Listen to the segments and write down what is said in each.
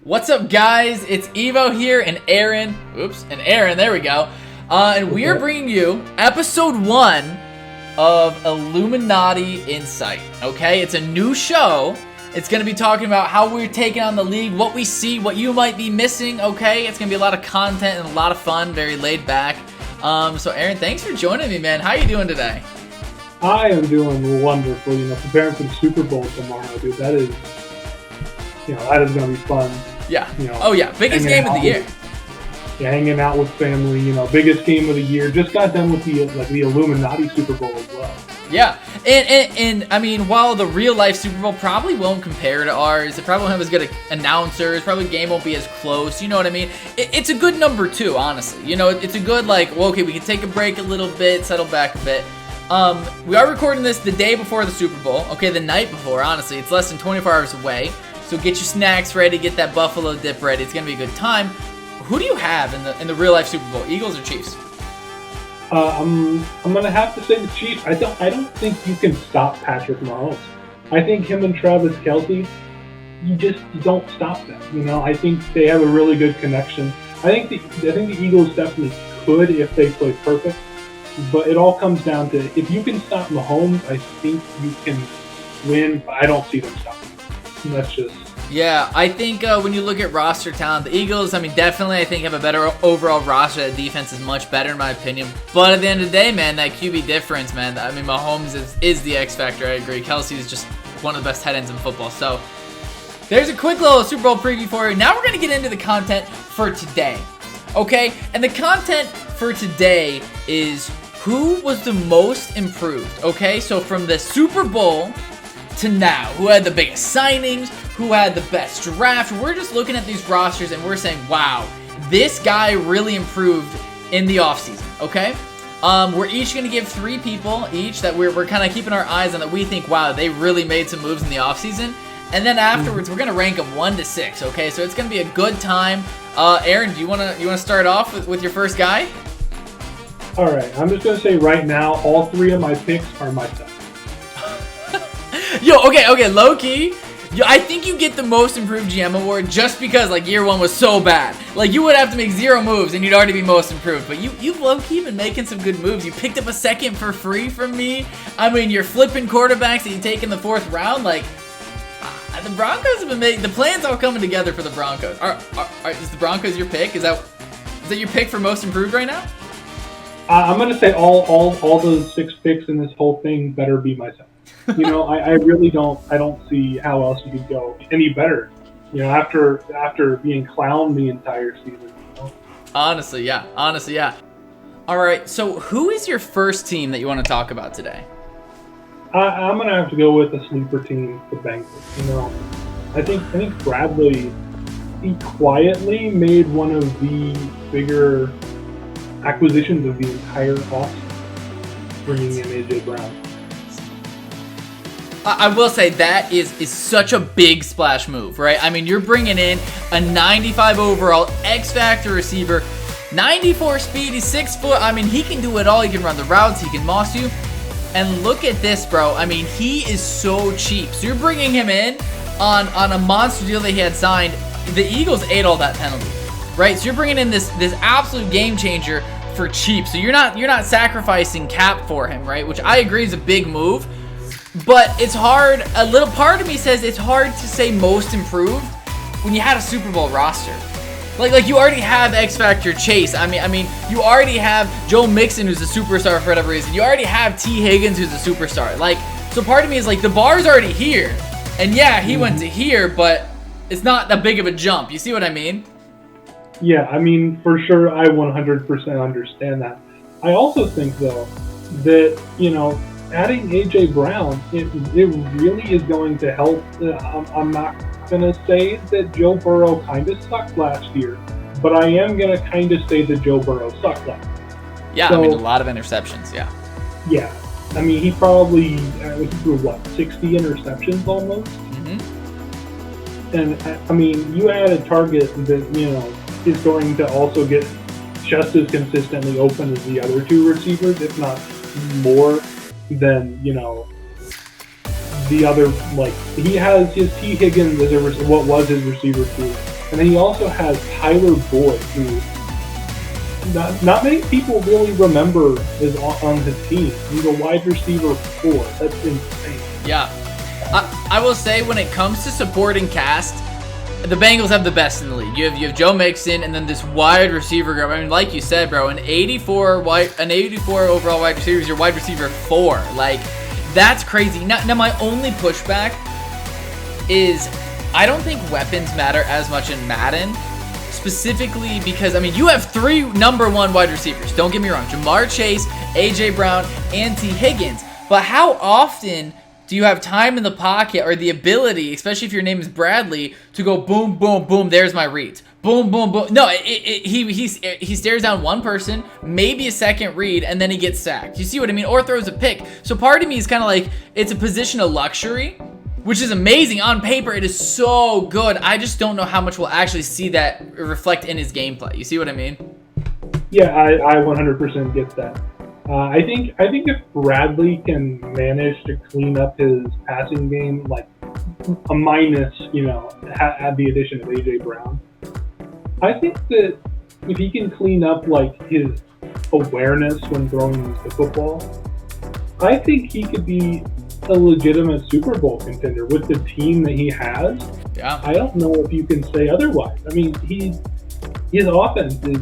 What's up, guys? It's Evo here and Aaron. There we go. And we are bringing you episode 1 of Illuminati Insight. Okay, it's a new show. It's going to be talking about how we're taking on the league, what we see, what you might be missing. Okay, it's going to be a lot of content and a lot of fun, very laid back. So Aaron, thanks for joining me, man. How are you doing today? I am doing wonderful. Preparing for the Super Bowl tomorrow, dude. That is going to be fun. Yeah. Biggest game of the year. Hanging out with family. Biggest game of the year. Just got done with the Illuminati Super Bowl as well. Yeah, and I mean, while the real life Super Bowl probably won't compare to ours, it probably won't have as good announcers, probably the game won't be as close, you know what I mean? It's a good number 2, honestly. It's a good, we can take a break a little bit, settle back a bit. We are recording this the day before the Super Bowl, okay, the night before, honestly. It's less than 24 hours away, so get your snacks ready, get that buffalo dip ready. It's going to be a good time. Who do you have in the real life Super Bowl, Eagles or Chiefs? I'm gonna have to say the Chiefs. I don't think you can stop Patrick Mahomes. I think him and Travis Kelce, you don't stop them. I think they have a really good connection. I think the Eagles definitely could if they play perfect. But it all comes down to if you can stop Mahomes, I think you can win. But I don't see them stopping. And that's just. Yeah, I think when you look at roster talent, the Eagles, definitely I think have a better overall roster. The defense is much better in my opinion. But at the end of the day, man, that QB difference, man, Mahomes is the X factor. I agree. Kelce is just one of the best tight ends in football. So there's a quick little Super Bowl preview for you. Now we're going to get into the content for today. Okay? And the content for today is who was the most improved. Okay? So from the Super Bowl to now, who had the biggest signings, who had the best draft. We're just looking at these rosters and we're saying, wow, this guy really improved in the offseason, okay? We're each going to give 3 people each that we're kind of keeping our eyes on that we think, wow, they really made some moves in the offseason. And then afterwards, we're going to rank them 1 to 6, okay? So it's going to be a good time. Aaron, do you want to start off with your first guy? All right, I'm just going to say right now, all 3 of my picks are myself. Yo, okay, low-key. I think you get the most improved GM award just because year 1 was so bad. You would have to make 0 moves and you'd already be most improved. But you've low-key been making some good moves. You picked up a second for free from me. You're flipping quarterbacks that you take in the 4th round. The Broncos have been making the plans all coming together for the Broncos. Is the Broncos your pick? Is that your pick for most improved right now? I'm gonna say all those 6 picks in this whole thing better be myself. I really don't see how else you could go any better. After being clowned the entire season. Honestly, yeah. All right, so who is your first team that you want to talk about today? I'm gonna have to go with the sleeper team, the Bengals. I think Bradley, he quietly made one of the bigger acquisitions of the entire offseason, bringing in AJ Brown. I will say that is such a big splash move, right? You're bringing in a 95 overall X-Factor receiver, 94 speed, he's 6 foot. He can do it all. He can run the routes, he can moss you. And look at this, bro. He is so cheap. So you're bringing him in on a monster deal that he had signed. The Eagles ate all that penalty, right? So you're bringing in this absolute game changer for cheap. So you're not sacrificing cap for him, right? Which I agree is a big move. But it's hard. A little part of me says it's hard to say most improved when you had a Super Bowl roster. You already have X Factor Chase. You already have Joe Mixon, who's a superstar for whatever reason. You already have T. Higgins, who's a superstar. So part of me is the bar's already here. And yeah, he went to here, but it's not that big of a jump. You see what I mean? Yeah, for sure, I 100% understand that. I also think, though, that, adding AJ Brown, it really is going to help. I'm not going to say that Joe Burrow kind of sucked last year, but I am going to kind of say that Joe Burrow sucked last year. Yeah, so, a lot of interceptions, yeah. Yeah. He probably threw, 60 interceptions almost? Mm-hmm. And, you had a target that, is going to also get just as consistently open as the other 2 receivers, if not more than, the other, he has his T. Higgins as what was his receiver too. And then he also has Tyler Boyd, who not many people really remember is on his team. He's a wide receiver 4. That's insane. Yeah. I will say, when it comes to supporting cast, the Bengals have the best in the league. You have Joe Mixon, and then this wide receiver group. I mean, like you said, bro, an 84 overall wide receiver is your wide receiver 4. Like, that's crazy. Now my only pushback is, I don't think weapons matter as much in Madden, specifically because, I mean, you have 3 number 1 wide receivers. Don't get me wrong. Jamar Chase, A.J. Brown, and T. Higgins. But how often do you have time in the pocket, or the ability, especially if your name is Bradley, to go boom, boom, boom, there's my reads. Boom, boom, boom. No, he stares down one person, maybe a second read, and then he gets sacked. You see what I mean? Or throws a pick. So part of me is kind of like, it's a position of luxury, which is amazing. On paper, it is so good. I just don't know how much we'll actually see that reflect in his gameplay. You see what I mean? Yeah, I 100% get that. I think if Bradley can manage to clean up his passing game, like a minus, add the addition of A.J. Brown, I think that if he can clean up like his awareness when throwing the football, I think he could be a legitimate Super Bowl contender with the team that he has. Yeah. I don't know if you can say otherwise. I mean, his offense is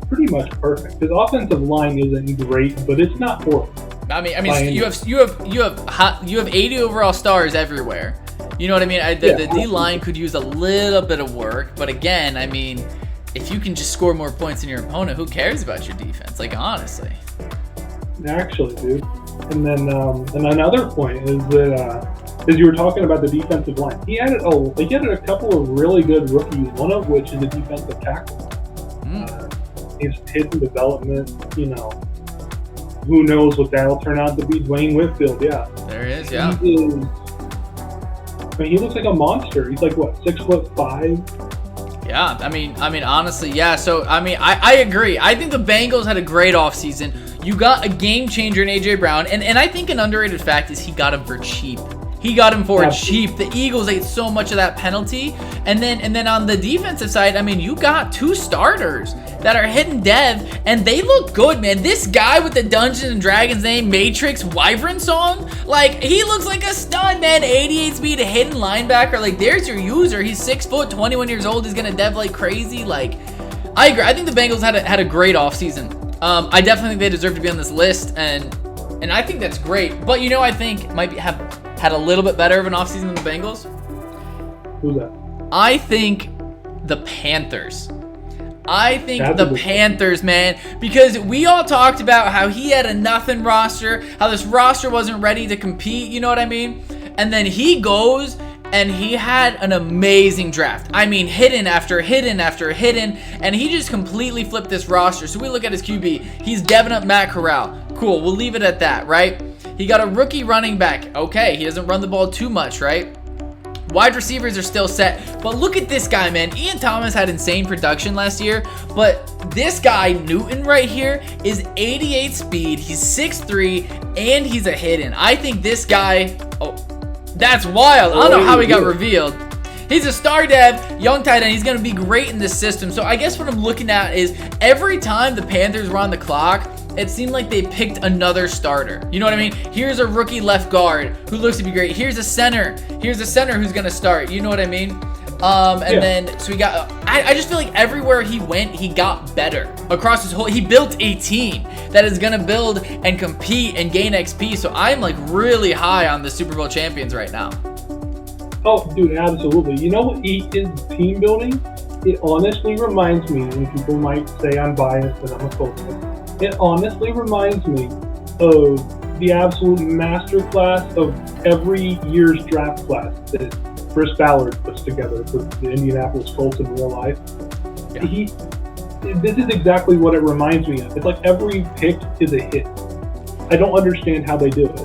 pretty much perfect. His offensive line isn't great, but it's not horrible. I mean, you have 80 overall stars everywhere. You know what I mean? The D line could use a little bit of work, but again, I mean, if you can just score more points than your opponent, who cares about your defense? Like, honestly. Actually, dude. And then and another point is that as you were talking about the defensive line, he added a couple of really good rookies. One of which is a defensive tackle. His hidden development, who knows what that'll turn out to be. Dwayne Whitfield, yeah. There he is, yeah. He looks like a monster. He's like, what, 6'5"? Yeah, I mean, honestly, yeah. So, I mean, I agree. I think the Bengals had a great offseason. You got a game changer in A.J. Brown, and I think an underrated fact is he got him for cheap. He got him for cheap. The Eagles ate so much of that penalty. And then on the defensive side, I mean, you got 2 starters that are hitting dev, and they look good, man. This guy with the Dungeons and Dragons name, Matrix Wyvern song, like, he looks like a stud, man. 88 speed, a hidden linebacker. Like, there's your user. He's 6 foot, 21 years old. He's gonna dev like crazy. Like, I agree. I think the Bengals had a great offseason. I definitely think they deserve to be on this list, and I think that's great. But I think might have had a little bit better of an offseason than the Bengals. Who's that? I think the Panthers. Panthers, man, because we all talked about how he had a nothing roster, how this roster wasn't ready to compete, you know what I mean? And then he goes and he had an amazing draft. I mean, hidden after hidden after hidden, and he just completely flipped this roster. So we look at his QB. He's deving up Matt Corral. Cool, we'll leave it at that, right? He got a rookie running back. Okay, he doesn't run the ball too much, right? Wide receivers are still set. But look at this guy, man. Ian Thomas had insane production last year. But this guy, Newton right here, is 88 speed. He's 6'3", and he's a hidden. I think this guy... Oh, that's wild. I don't know how he got revealed. He's a star dev, young tight end. He's going to be great in this system. So I guess what I'm looking at is every time the Panthers were on the clock, it seemed like they picked another starter. You know what I mean? Here's a rookie left guard who looks to be great. Here's a center. Here's a center who's going to start. You know what I mean? Then, so we got, I just feel like everywhere he went, he got better across his whole, he built a team that is going to build and compete and gain XP. So I'm like really high on the Super Bowl champions right now. Oh, dude, absolutely. You know what is team building? It honestly reminds me, and people might say I'm biased, but I'm a Colts fan. It honestly reminds me of the absolute masterclass of every year's draft class that Chris Ballard puts together for the Indianapolis Colts in real life. Yeah. This is exactly what it reminds me of. It's like every pick is a hit. I don't understand how they do it.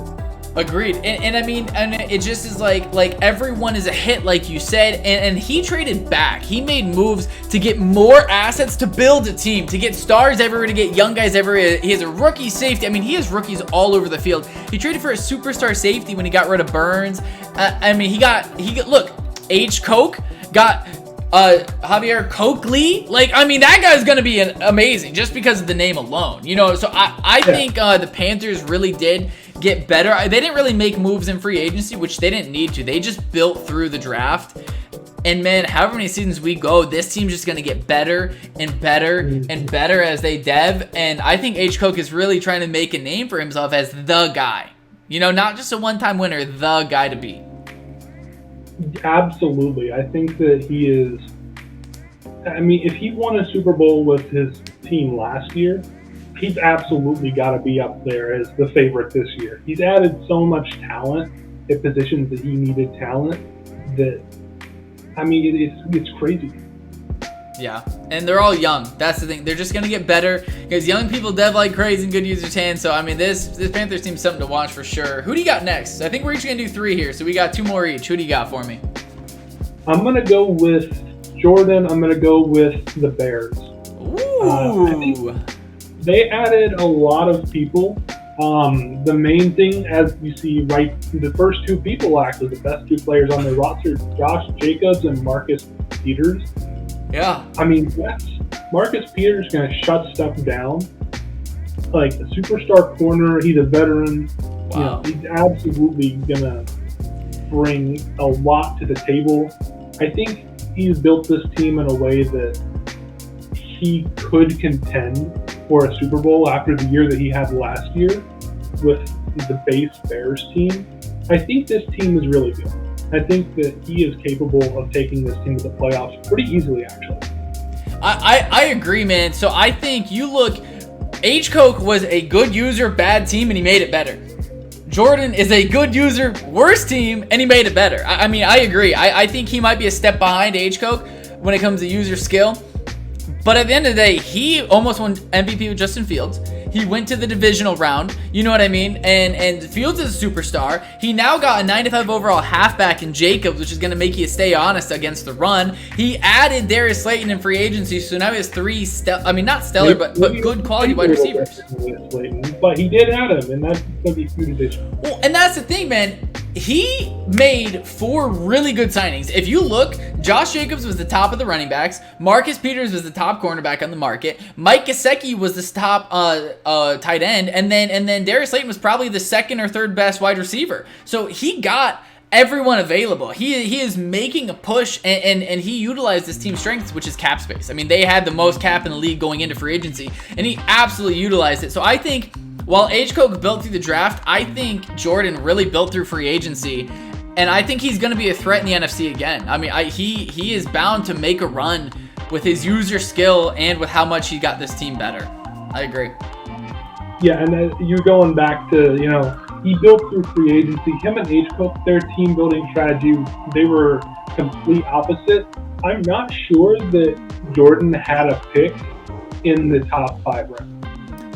Agreed. And I mean, and it just is like everyone is a hit, like you said, and he traded back. He made moves to get more assets to build a team, to get stars everywhere, to get young guys everywhere. He has a rookie safety. I mean, he has rookies all over the field. He traded for a superstar safety when he got rid of Burns. I mean, look, H. Coke got Javier Coakley. Like, I mean, that guy's going to be amazing just because of the name alone. You know, so I think the Panthers really did get better. They didn't really make moves in free agency, which they didn't need to. They just built through the draft. And man, however many seasons we go, this team's just going to get better and better and better as they dev. And I think H. Coke is really trying to make a name for himself as the guy. You know, not just a one-time winner, the guy to beat. Absolutely. I think that he is. I mean, if he won a Super Bowl with his team last year, he's absolutely got to be up there as the favorite this year. He's added so much talent at positions that he needed talent that, I mean, it's crazy. Yeah, and they're all young. That's the thing. They're just going to get better because young people dev like crazy and good users' hands. So, I mean, this Panthers team's something to watch for sure. Who do you got next? I think we're each going to do 3 here, so we got 2 more each. Who do you got for me? I'm going to go with Jordan. I'm going to go with the Bears. Ooh. I think they added a lot of people. The main thing, as you see, right, the first 2 people, actually, the best 2 players on the roster, Josh Jacobs and Marcus Peters. Yeah. I mean, Marcus Peters is going to shut stuff down. Like a superstar corner, he's a veteran. Wow. You know, he's absolutely going to bring a lot to the table. I think he's built this team in a way that he could contend for a Super Bowl after the year that he had last year with the base Bears team. I think this team is really good. I think that he is capable of taking this team to the playoffs pretty easily, actually. I agree, man. So I think you look, H-Coke was a good user, bad team, and he made it better. Jordan is a good user, worse team, and he made it better. I mean, I agree. I think he might be a step behind H-Coke when it comes to user skill. But at the end of the day, he almost won MVP with Justin Fields. He went to the divisional round, you know what I mean? And Fields is a superstar. He now got a 95 overall halfback in Jacobs, which is going to make you stay honest against the run. He added Darius Slayton in free agency, so now he has 3 not stellar, but good quality wide receivers. But he did add him, and that's going to be a huge addition. Well, and that's the thing, man. He made 4 really good signings. If you look, Josh Jacobs was the top of the running backs. Marcus Peters was the top cornerback on the market. Mike Gesicki was the top tight end, and then Darius Slayton was probably the 2nd or 3rd best wide receiver. So he got everyone available. He is making a push, and he utilized his team's strengths, which is cap space. I mean, they had the most cap in the league going into free agency, and he absolutely utilized it. So I think, while H-Coke built through the draft, I think Jordan really built through free agency, and I think he's going to be a threat in the NFC again. I mean, he is bound to make a run with his user skill and with how much he got this team better. I agree. Yeah, and you're going back to, you know, he built through free agency. Him and H-Coke, their team building strategy, they were complete opposite. I'm not sure that Jordan had a pick in the top 5 rounds.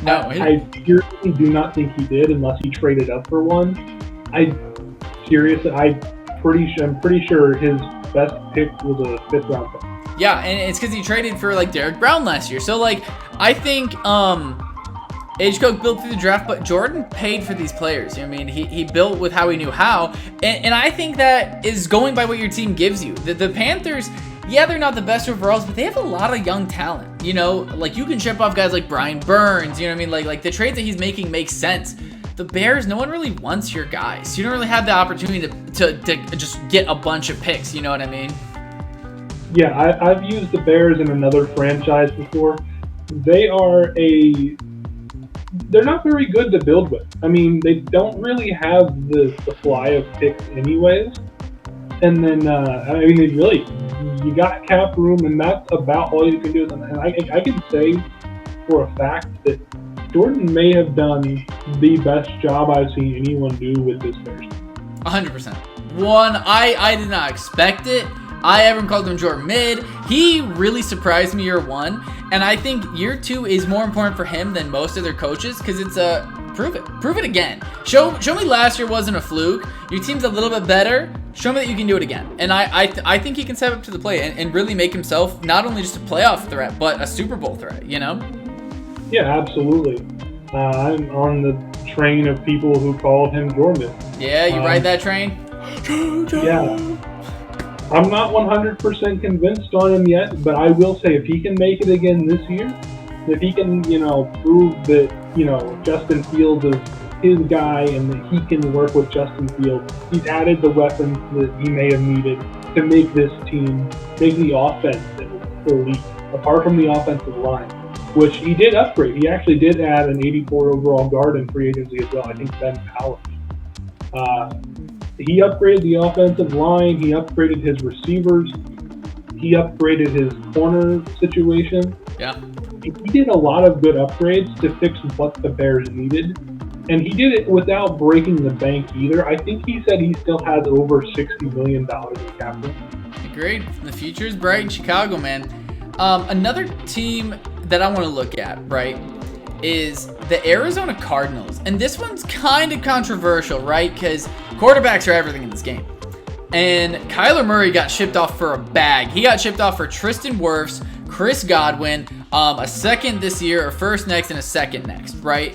No, I seriously do not think he did unless he traded up for one. I'm pretty sure his best pick was a 5th round pick. Yeah, and it's because he traded for like Derek Brown last year. So like, I think H-Coke built through the draft, but Jordan paid for these players. You know what I mean? He built with how he knew how, and I think that is going by what your team gives you. The Panthers, yeah, they're not the best overalls, but they have a lot of young talent. You know, like you can ship off guys like Brian Burns. You know what I mean? Like the trades that he's making make sense. The Bears, no one really wants your guys. You don't really have the opportunity to just get a bunch of picks. You know what I mean? Yeah, I've used the Bears in another franchise before. They're not very good to build with. I mean, they don't really have the supply of picks anyways. And then, you got cap room, and that's about all you can do. And I can say for a fact that Jordan may have done the best job I've seen anyone do with this Bears. 100%. I did not expect it. Everyone called him Jordan mid. He really surprised me year 1, and I think year 2 is more important for him than most of their coaches because it's prove it again. Show me last year wasn't a fluke. Your team's a little bit better. Show me that you can do it again. And I think he can step up to the plate and really make himself not only just a playoff threat but a Super Bowl threat. You know? Yeah, absolutely. I'm on the train of people who called him Jordan. Yeah, you ride that train. Yeah. I'm not 100% convinced on him yet, but I will say if he can make it again this year, if he can, prove that, Justin Fields is his guy and that he can work with Justin Fields, he's added the weapons that he may have needed to make this team, make the offense elite, apart from the offensive line, which he did upgrade. He actually did add an 84 overall guard in free agency as well. I think Ben Powers. He upgraded the offensive line. He upgraded his receivers. He upgraded his corner situation. Yeah. He did a lot of good upgrades to fix what the Bears needed. And he did it without breaking the bank either. I think he said he still has over $60 million in cap room. Agreed. The future is bright in Chicago, man. Another team that I want to look at, right, is the Arizona Cardinals. And this one's kind of controversial, right? Because quarterbacks are everything in this game. And Kyler Murray got shipped off for a bag. He got shipped off for Tristan Wirfs, Chris Godwin, a second this year, a first next, and a second next, right?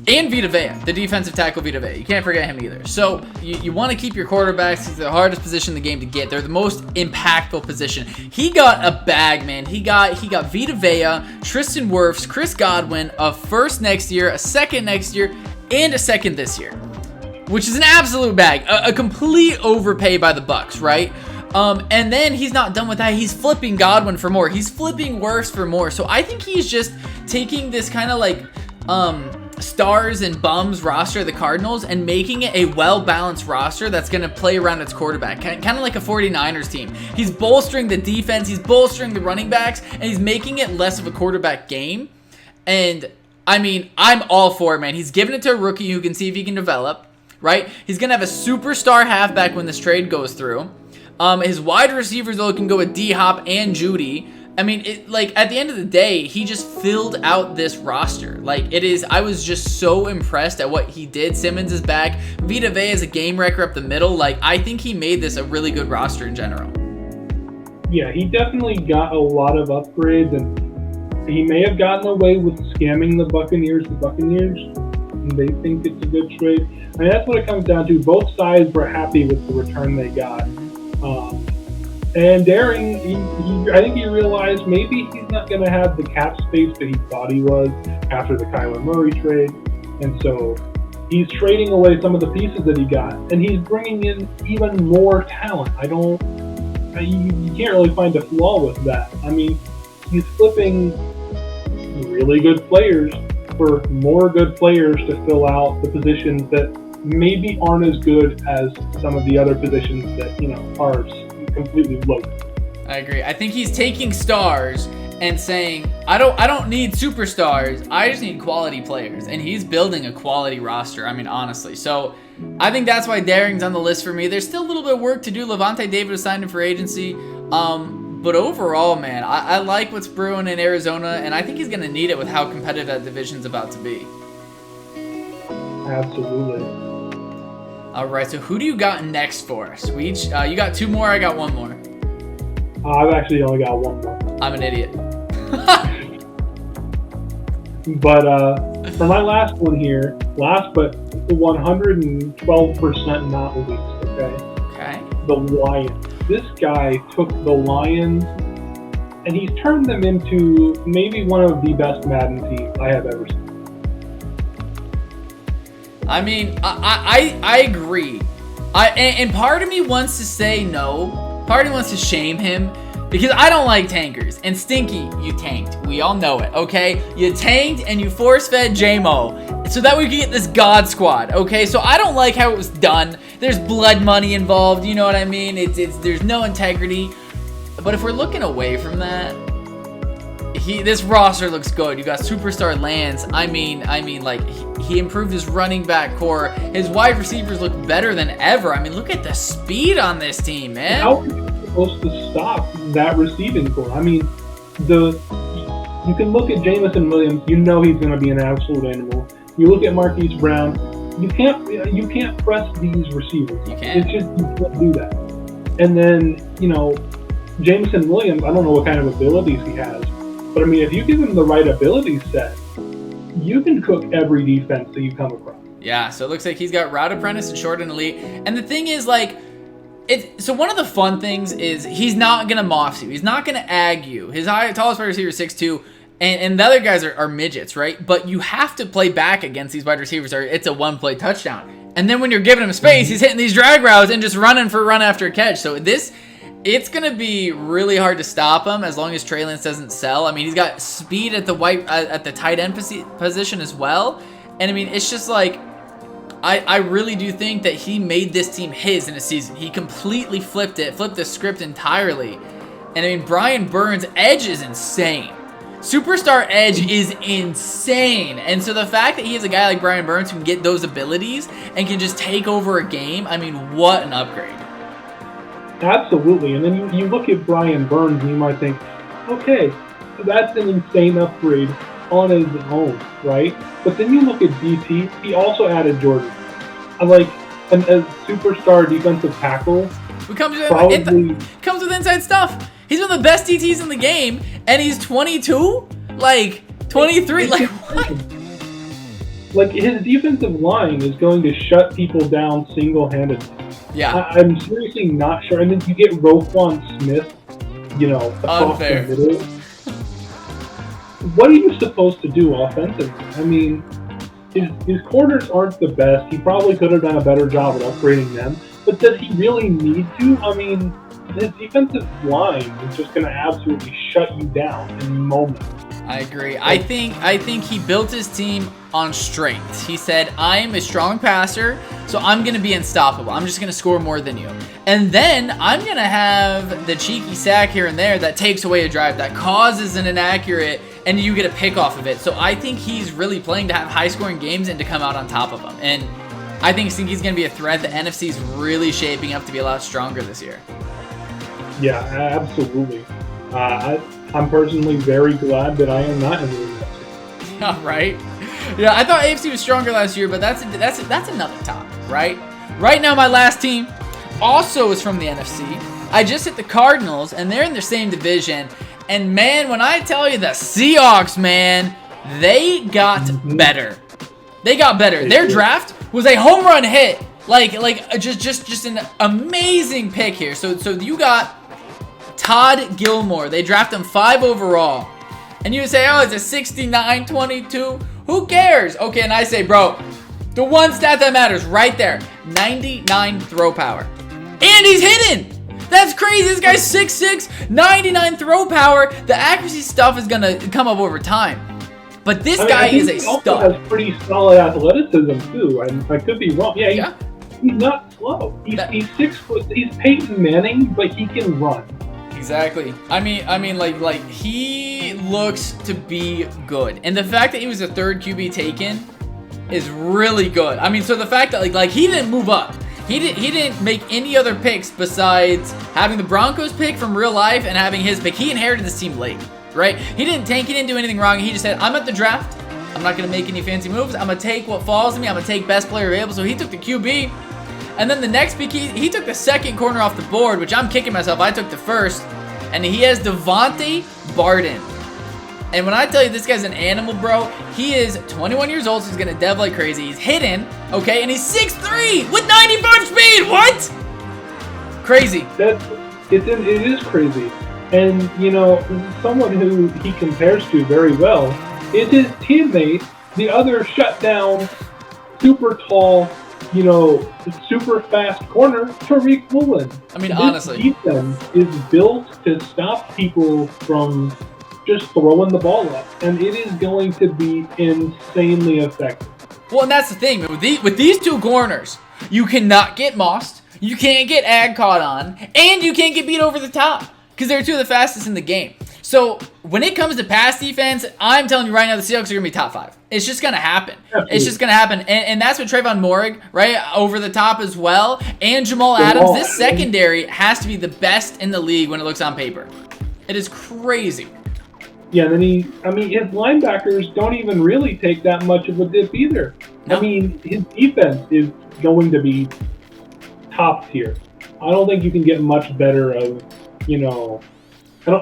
And Vita Vea, the defensive tackle Vita Vea. You can't forget him either. So you want to keep your quarterbacks. It's the hardest position in the game to get. They're the most impactful position. He got a bag, man. He got Vita Vea, Tristan Wirfs, Chris Godwin, a first next year, a second next year, and a second this year, which is an absolute bag. A complete overpay by the Bucs, right? And then he's not done with that. He's flipping Godwin for more. He's flipping Wirfs for more. So I think he's just taking this kind of like stars and bums roster of the Cardinals and making it a well-balanced roster that's going to play around its quarterback, kind of like a 49ers team. He's bolstering the defense, he's bolstering the running backs, and he's making it less of a quarterback game. And I mean, I'm all for it, man. He's giving it to a rookie who can see if he can develop, right? He's going to have a superstar halfback when this trade goes through. His wide receivers, though, can go with D-Hop and Judy. I mean, at the end of the day, he just filled out this roster. I was just so impressed at what he did. Simmons is back. Vita Vea is a game wrecker up the middle. I think he made this a really good roster in general. Yeah, he definitely got a lot of upgrades, and he may have gotten away with scamming the Buccaneers. And they think it's a good trade. I mean, that's what it comes down to. Both sides were happy with the return they got. And Daring, I think he realized maybe he's not going to have the cap space that he thought he was after the Kyler Murray trade. And so he's trading away some of the pieces that he got. And he's bringing in even more talent. You can't really find a flaw with that. I mean, he's flipping really good players for more good players to fill out the positions that maybe aren't as good as some of the other positions that, are completely loaded. I agree. I think he's taking stars and saying, I don't need superstars. I just need quality players. And he's building a quality roster. I mean, honestly. So I think that's why Daring's on the list for me. There's still a little bit of work to do. Levante David was signed in for agency. But overall, man, I like what's brewing in Arizona, and I think he's going to need it with how competitive that division's about to be. Absolutely. All right, so who do you got next for us? We each, you got two more, I got one more. I've actually only got one more. I'm an idiot. But for my last one here, last but 112% not least, Okay. The Lions. This guy took the Lions and he's turned them into maybe one of the best Madden teams I have ever seen. I mean, I agree. And part of me wants to say no. Part of me wants to shame him because I don't like tankers. And Stinky, you tanked. We all know it, okay? You tanked and you force-fed J-Mo so that we could get this God Squad, okay? So I don't like how it was done. There's blood money involved, you know what I mean? There's no integrity. But if we're looking away from that, this roster looks good. You got superstar Lance. I mean, he improved his running back core. His wide receivers look better than ever. I mean, look at the speed on this team, man. How are you supposed to stop that receiving core? I mean, you can look at Jamison Williams. You know he's going to be an absolute animal. You look at Marquise Brown. You can't press these receivers. You can't. It's just you can't do that. And then Jamison Williams. I don't know what kind of abilities he has. But, I mean, if you give him the right ability set, you can cook every defense that you come across. Yeah, so it looks like he's got Route Apprentice and Short and Elite. And the thing is, So one of the fun things is he's not gonna moss you. He's not gonna ag you. His tallest wide receiver is 6'2", and the other guys are midgets, right? But you have to play back against these wide receivers, or it's a one-play touchdown. And then when you're giving him space, he's hitting these drag routes and just running for run after catch. So it's gonna be really hard to stop him as long as Trey Lance doesn't sell. I mean, he's got speed at the tight end position as well. And I mean, it's just like, I really do think that he made this team his in a season. He completely flipped the script entirely. And I mean, Brian Burns' edge is insane. Superstar edge is insane. And so the fact that he has a guy like Brian Burns who can get those abilities and can just take over a game, I mean, what an upgrade. Absolutely. And then you look at Brian Burns and you might think, okay, that's an insane upgrade on his own, right? But then you look at DT, he also added Jordan. Like a superstar defensive tackle. Comes with inside stuff. He's one of the best DTs in the game, and he's 22? Like, 23? Like, what? Like, his defensive line is going to shut people down single-handedly. Yeah. I'm seriously not sure. And then you get Roquan Smith, across the middle. What are you supposed to do offensively? I mean, his corners aren't the best. He probably could have done a better job at upgrading them. But does he really need to? I mean, his defensive line is just going to absolutely shut you down in moments. I agree. I think he built his team on strength. He said, I'm a strong passer, so I'm going to be unstoppable. I'm just going to score more than you. And then I'm going to have the cheeky sack here and there that takes away a drive, that causes an inaccurate, and you get a pick off of it. So I think he's really playing to have high-scoring games and to come out on top of them. And I think he's going to be a threat. The NFC is really shaping up to be a lot stronger this year. Yeah, absolutely. I'm personally very glad that I am not in the NFC. Yeah, right? Yeah, I thought AFC was stronger last year, but that's another topic, right? Right now, my last team also is from the NFC. I just hit the Cardinals, and they're in the same division. And, man, when I tell you the Seahawks, man, they got better. They got better. Their draft was a home run hit. Like just an amazing pick here. So you got Todd Gilmore. They draft him 5 overall. And you say, oh, it's a 69-22. Who cares? Okay, and I say, bro, the one stat that matters right there, 99 throw power. And he's hitting. That's crazy. This guy's 6'6", 99 throw power. The accuracy stuff is going to come up over time. But this guy is a stud. He also has pretty solid athleticism, too. I could be wrong. Yeah, he's not slow. He's 6 foot. He's Peyton Manning, but he can run. Exactly. I mean, like he looks to be good, and the fact that he was the 3rd QB taken is really good. I mean, so the fact that like he didn't move up, he didn't make any other picks besides having the Broncos pick from real life and having his pick. He inherited this team late, right? He didn't tank. He didn't do anything wrong. He just said, I'm at the draft. I'm not gonna make any fancy moves. I'm gonna take what falls to me. I'm gonna take best player available. So he took the QB. And then the next pick, he took the 2nd corner off the board, which I'm kicking myself. I took the 1st. And he has Devontae Barden. And when I tell you this guy's an animal, bro, he is 21 years old, so he's going to dev like crazy. He's hidden, okay? And he's 6'3" with 95 speed. What? Crazy. It is crazy. And, someone who he compares to very well is his teammate, the other shutdown, super tall, super fast corner, Tariq Woolen. I mean, honestly. This defense is built to stop people from just throwing the ball up, and it is going to be insanely effective. Well, and that's the thing. With these 2 corners, you cannot get mossed, you can't get ag caught on, and you can't get beat over the top, because they're 2 of the fastest in the game. So when it comes to pass defense, I'm telling you right now, the Seahawks are going to be top 5. It's just going to happen. Absolutely. It's just going to happen. And that's what Trayvon Moehrig, right, over the top as well. And Jamal Adams. This secondary has to be the best in the league when it looks on paper. It is crazy. Yeah, and then his linebackers don't even really take that much of a dip either. No. I mean, his defense is going to be top tier. I don't think you can get much better of,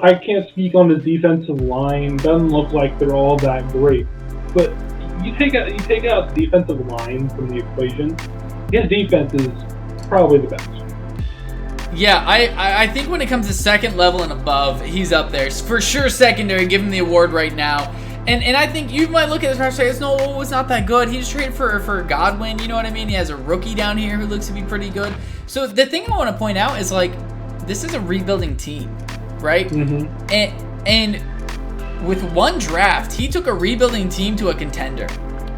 I can't speak on the defensive line. Doesn't look like they're all that great. But you take out the defensive line from the equation, his defense is probably the best. Yeah, I think when it comes to second level and above, he's up there. For sure secondary, give him the award right now. And I think you might look at this roster and say, no, it's not that good. He just traded for Godwin, you know what I mean? He has a rookie down here who looks to be pretty good. So the thing I want to point out is, like, this is a rebuilding team, right? Mm-hmm. And with one draft, he took a rebuilding team to a contender.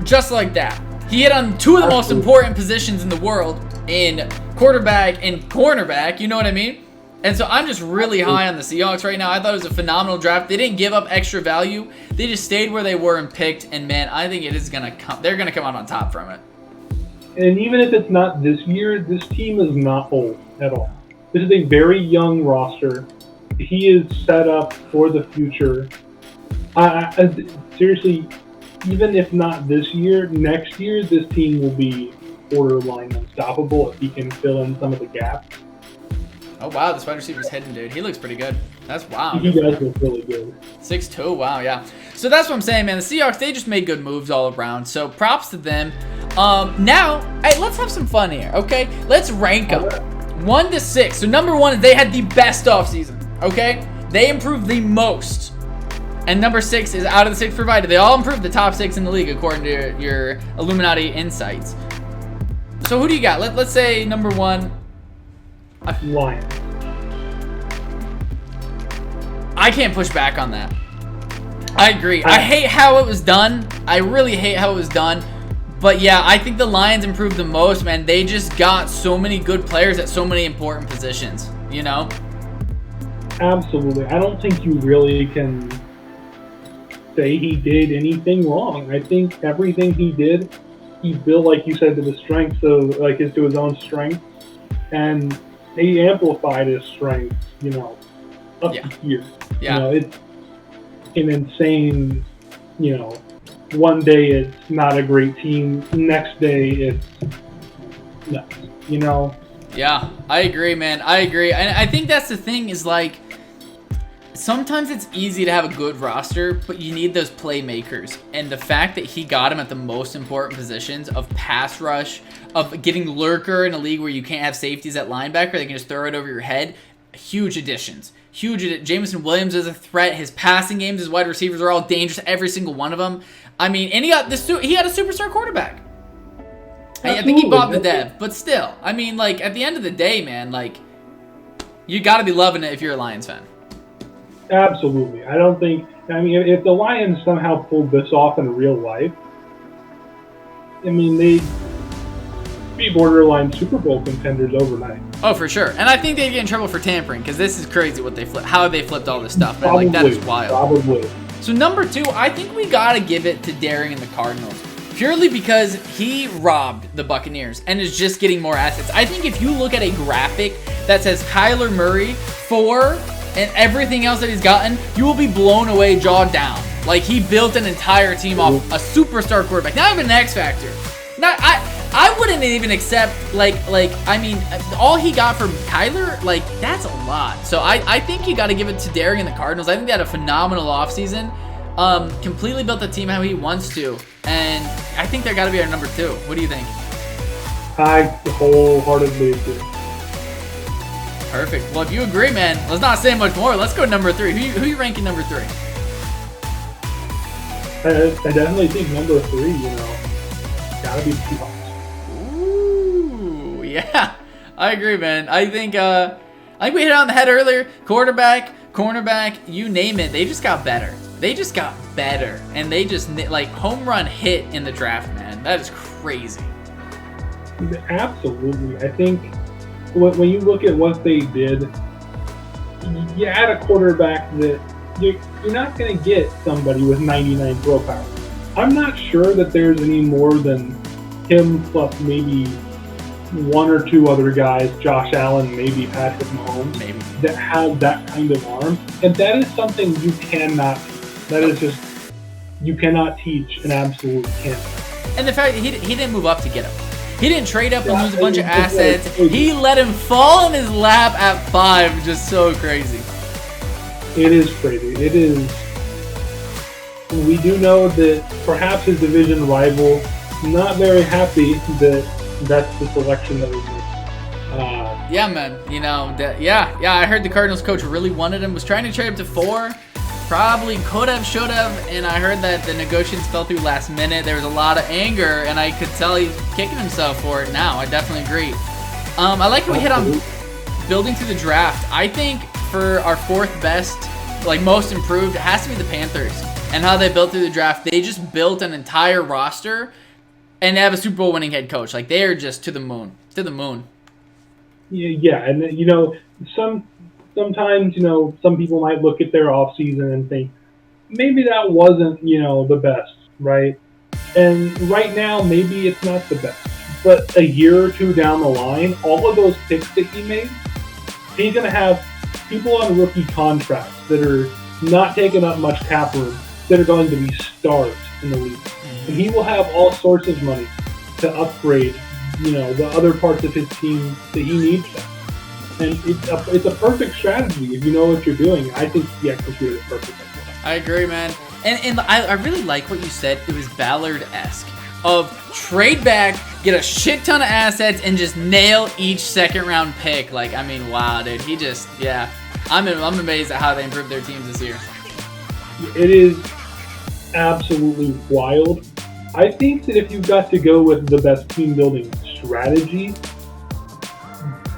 Just like that. He hit on two of the most important positions in the world in quarterback and cornerback, you know what I mean? And so I'm just really high on the Seahawks right now. I thought it was a phenomenal draft. They didn't give up extra value. They just stayed where they were and picked. And man, I think it is gonna come. They're gonna come out on top from it. And even if it's not this year, this team is not old at all. This is a very young roster. He is set up for the future. Seriously, even if not this year, next year, this team will be borderline unstoppable if he can fill in some of the gaps. Oh, wow, this wide receiver's hidden, dude. He looks pretty good. That's wow. He does look really good. 6'2", wow, yeah. So that's what I'm saying, man. The Seahawks, they just made good moves all around. So props to them. Now, hey, let's have some fun here, okay? Let's rank them. 1 to 6. So number 1 is they had the best offseason, okay? They improved the most. And number 6 is out of the 6 provided. They all improved the top 6 in the league according to your Illuminati Insights. So who do you got? Let's say number 1. Lions. I can't push back on that. I agree. I hate how it was done. I really hate how it was done. But yeah, I think the Lions improved the most, man. They just got so many good players at so many important positions, you know? Absolutely. I don't think you really can say he did anything wrong. I think everything he did, he built, like you said, to the strengths of, like, to his own strength. And he amplified his strength, you know, up to here. Yeah. You know, it's an insane, you know, one day it's not a great team, next day it's nuts, you know? Yeah, I agree, man. I agree. And I think that's the thing is, like, sometimes it's easy to have a good roster, but you need those playmakers. And the fact that he got him at the most important positions of pass rush, of getting lurker in a league where you can't have safeties at linebacker, they can just throw it over your head. Huge additions. Jameson Williams is a threat. His passing games, his wide receivers are all dangerous, every single one of them. I mean, and he had a superstar quarterback. I think he bought the dev, but still, I mean, like, at the end of the day, man, like, you got to be loving it if you're a Lions fan. Absolutely. I mean, if the Lions somehow pulled this off in real life, I mean, they'd be borderline Super Bowl contenders overnight. Oh, for sure. And I think they'd get in trouble for tampering, because this is crazy what they flipped. How they flipped all this stuff, man. Like, that is wild. Probably. So number 2, I think we got to give it to Daring and the Cardinals. Purely because he robbed the Buccaneers and is just getting more assets. I think if you look at a graphic that says Kyler Murray 4 and everything else that he's gotten, you will be blown away, jaw down. Like, he built an entire team off a superstar quarterback, not even an X Factor. I wouldn't even accept, I mean, all he got from Kyler, like, that's a lot. So I think you got to give it to Daring and the Cardinals. I think they had a phenomenal offseason. Completely built the team how he wants to. And I think they're got to be our number 2. What do you think? I wholeheartedly agree. Perfect. Well, if you agree, man, let's not say much more. Let's go number 3. Who you ranking number 3? I definitely think number 3, you know, gotta be the Seahawks. Ooh, yeah. I agree, man. I think we hit it on the head earlier. Quarterback, cornerback, you name it. They just got better. And they just, like, home run hit in the draft, man. That is crazy. Absolutely. I think when you look at what they did, you add a quarterback that you're not going to get somebody with 99 throw power. I'm not sure that there's any more than him plus maybe 1 or 2 other guys, Josh Allen, maybe Patrick Mahomes, that have that kind of arm. And that is something you cannot teach. That is just, you cannot teach an absolute can't. And the fact that he didn't move up to get him. He didn't trade up and lose a bunch of assets. He let him fall in his lap at 5. Just so crazy. It is crazy. It is. We do know that perhaps his division rival not very happy that that's the selection that we made. Yeah, man. You know, I heard the Cardinals coach really wanted him, was trying to trade up to 4. Probably could have, should have, and I heard that the negotiations fell through last minute. There was a lot of anger, and I could tell he's kicking himself for it now. I definitely agree. I like how we hit on building through the draft. I think for our 4th best, like most improved, it has to be the Panthers and how they built through the draft. They just built an entire roster, and they have a Super Bowl winning head coach. Like, they are just to the moon. To the moon. Yeah, and, you know, sometimes, you know, some people might look at their offseason and think, maybe that wasn't, you know, the best, right? And right now, maybe it's not the best. But a year or two down the line, all of those picks that he made, he's going to have people on rookie contracts that are not taking up much cap room that are going to be stars in the league. And he will have all sorts of money to upgrade, you know, the other parts of his team that he needs to. And it's a perfect strategy if you know what you're doing. I think he executed it perfectly. I agree, man. And I really like what you said. It was Ballard-esque. Of trade back, get a shit ton of assets, and just nail each second-round pick. Like, I mean, wow, dude. He just, yeah. I'm amazed at how they improved their teams this year. It is absolutely wild. I think that if you've got to go with the best team-building strategy,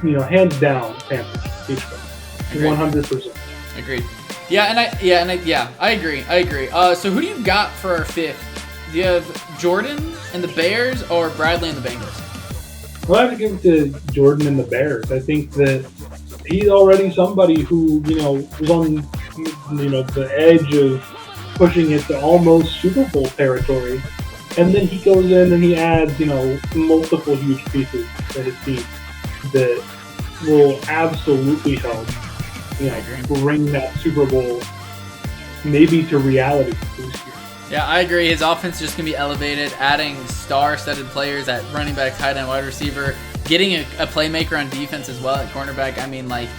you know, hands down, Panthers, 100%. Agreed. I agree. So who do you got for our 5th? Do you have Jordan and the Bears or Bradley and the Bengals? Well, I have to give it to Jordan and the Bears. I think that he's already somebody who, you know, was on, you know, the edge of pushing it to almost Super Bowl territory. And then he goes in and he adds, you know, multiple huge pieces to his team that will absolutely help, you know, bring that Super Bowl maybe to reality this year. Yeah, I agree. His offense is just going to be elevated, adding star-studded players at running back, tight end, wide receiver, getting a playmaker on defense as well at cornerback. I mean, like,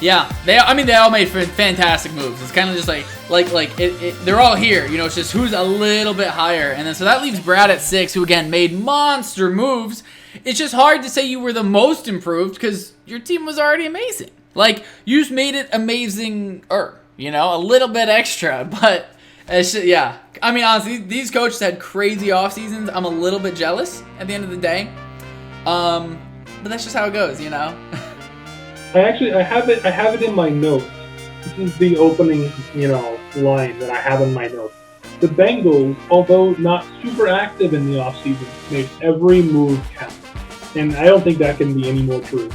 yeah, they all made fantastic moves. It's kind of just they're all here. You know, it's just who's a little bit higher. And then so that leaves Brad at 6, who, again, made monster moves. It's just hard to say you were the most improved because your team was already amazing. Like, you just made it amazing, you know, a little bit extra, but... yeah. I mean, honestly, these coaches had crazy off seasons. I'm a little bit jealous at the end of the day. But that's just how it goes, you know? I have it in my notes. This is the opening, you know, line that I have in my notes. The Bengals, although not super active in the offseason, made every move count. And I don't think that can be any more true.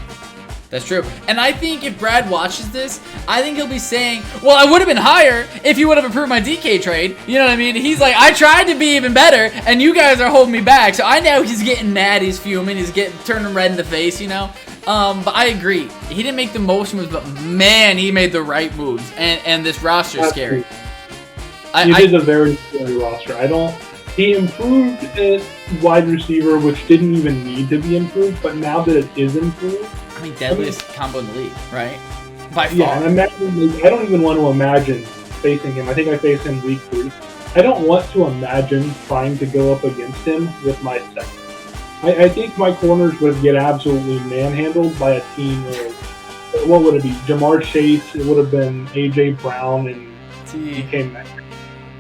That's true. And I think if Brad watches this, I think he'll be saying, well, I would have been higher if you would have approved my DK trade. You know what I mean? He's like, I tried to be even better, and you guys are holding me back. So I know he's getting mad, he's fuming, he's turning red in the face, you know? But I agree. He didn't make the most moves, but man, he made the right moves. And this roster is scary. It is a very scary roster. He improved at wide receiver, which didn't even need to be improved, but now that it is improved, I mean, deadliest combo in the league, right? By far. Yeah, and I don't even want to imagine facing him. I think I faced him week 3. I don't want to imagine trying to go up against him with my second. I think my corners would get absolutely manhandled by a team of, what would it be? Jamar Chase, it would have been A.J. Brown, and DK Metcalf.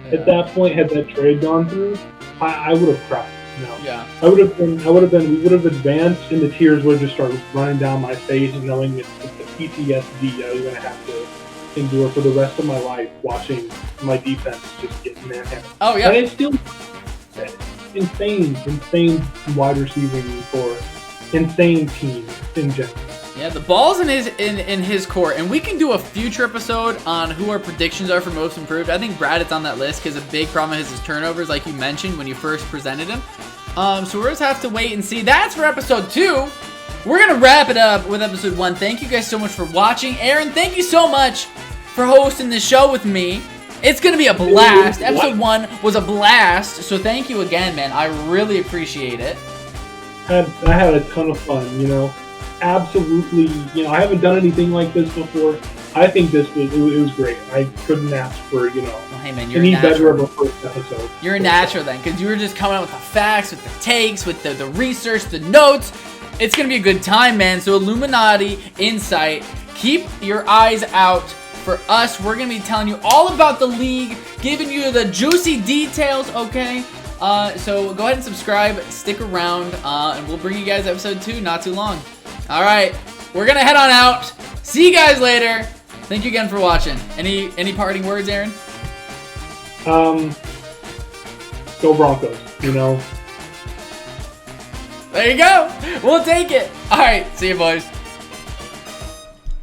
Yeah. At that point, had that trade gone through, I would have cried. No. Yeah. We would have advanced, and the tears would have just started running down my face, knowing that the PTSD I was going to have to endure for the rest of my life, watching my defense just get manhandled. Oh, yeah. And it's still insane wide receiving for insane teams in general. Yeah, the ball's in his court, and we can do a future episode on who our predictions are for most improved. I think Brad is on that list because a big problem is his turnovers, like you mentioned when you first presented him. So we'll just have to wait and see. That's for episode 2. We're gonna wrap it up with episode 1. Thank you guys so much for watching. Aaron, thank you so much for hosting this show with me. It's gonna be a blast. Episode 1 was a blast, so thank you again, man. I really appreciate it. I had a ton of fun, you know. Absolutely, you know, I haven't done anything like this before. I think it was great. I couldn't ask for, you know, well, hey man, you're any better of a first episode. You're a natural then, because you were just coming out with the facts, with the takes, with the research, the notes. it's going to be a good time, man. So Illuminati Insight, keep your eyes out for us. We're going to be telling you all about the league, giving you the juicy details, okay? So go ahead and subscribe, stick around, and we'll bring you guys episode 2 not too long. All right, we're going to head on out. See you guys later. Thank you again for watching. Any parting words, Aaron? Go Broncos, you know. There you go. We'll take it. All right, see you, boys.